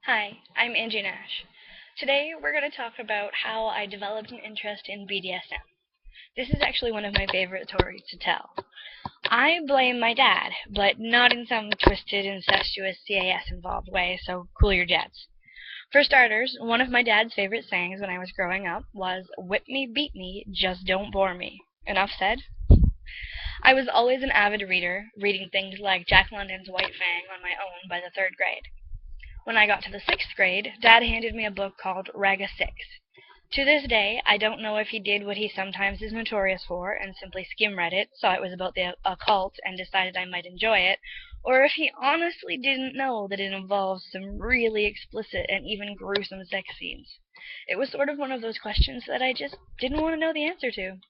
Hi, I'm Angie Nash. Today we're going to talk about how I developed an interest in BDSM. This is actually one of my favorite stories to tell. I blame my dad, but not in some twisted, incestuous CAS involved way, so cool your jets. For starters, one of my dad's favorite sayings when I was growing up was, "Whip me, beat me, just don't bore me." Enough said? I was always an avid reader, reading things like Jack London's White Fang on my own by the third grade. When I got to the sixth grade, Dad handed me a book called Raga 6. To this day, I don't know if he did what he sometimes is notorious for and simply skim-read it, saw it was about the occult, and decided I might enjoy it, or if he honestly didn't know that it involves some really explicit and even gruesome sex scenes. It was sort of one of those questions that I just didn't want to know the answer to.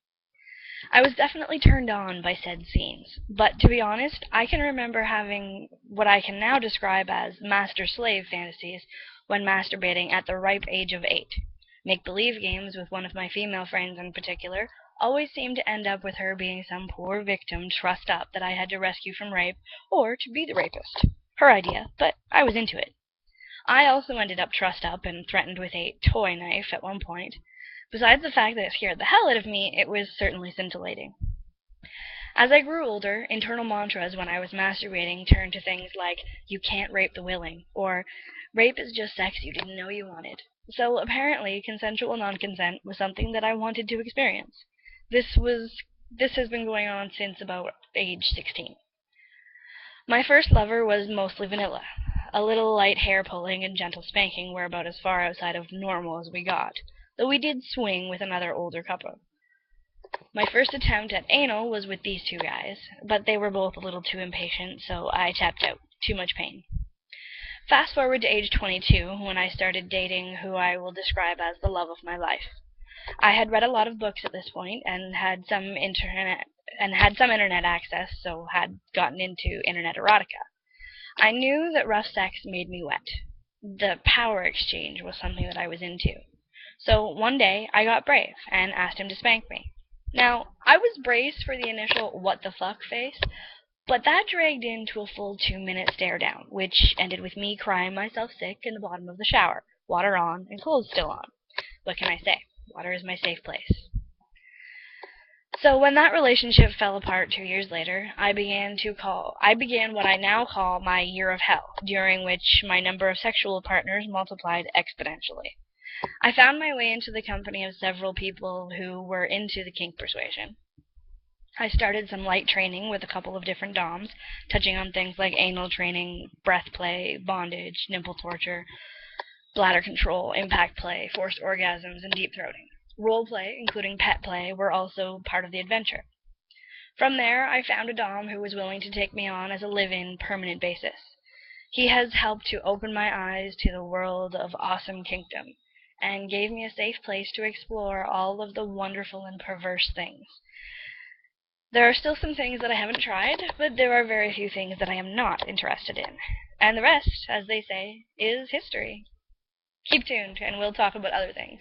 I was definitely turned on by said scenes, but to be honest, I can remember having what I can now describe as master-slave fantasies when masturbating at the ripe age of 8. Make-believe games with one of my female friends in particular always seemed to end up with her being some poor victim trussed up that I had to rescue from rape, or to be the rapist. Her idea, but I was into it. I also ended up trussed up and threatened with a toy knife at one point. Besides the fact that it scared the hell out of me, it was certainly scintillating. As I grew older, internal mantras when I was masturbating turned to things like, "You can't rape the willing," or "Rape is just sex you didn't know you wanted." So apparently, consensual non-consent was something that I wanted to experience. This has been going on since about age 16. My first lover was mostly vanilla. A little light hair pulling and gentle spanking were about as far outside of normal as we got, though we did swing with another older couple. My first attempt at anal was with these two guys, but they were both a little too impatient, so I tapped out. Too much pain. Fast forward to age 22, when I started dating who I will describe as the love of my life. I had read a lot of books at this point and had some internet access, so had gotten into internet erotica. I knew that rough sex made me wet. The power exchange was something that I was into. So one day I got brave and asked him to spank me. Now, I was braced for the initial "what the fuck" face, but that dragged into a full 2-minute stare down, which ended with me crying myself sick in the bottom of the shower, water on and clothes still on. What can I say? Water is my safe place. So when that relationship fell apart 2 years later, I began what I now call my year of hell, during which my number of sexual partners multiplied exponentially. I found my way into the company of several people who were into the kink persuasion. I started some light training with a couple of different doms, touching on things like anal training, breath play, bondage, nipple torture, bladder control, impact play, forced orgasms, and deep throating. Role play, including pet play, were also part of the adventure. From there, I found a dom who was willing to take me on as a live-in, permanent basis. He has helped to open my eyes to the world of awesome kinkdom, and gave me a safe place to explore all of the wonderful and perverse things. There are still some things that I haven't tried, but there are very few things that I am not interested in. And the rest, as they say, is history. Keep tuned, and we'll talk about other things.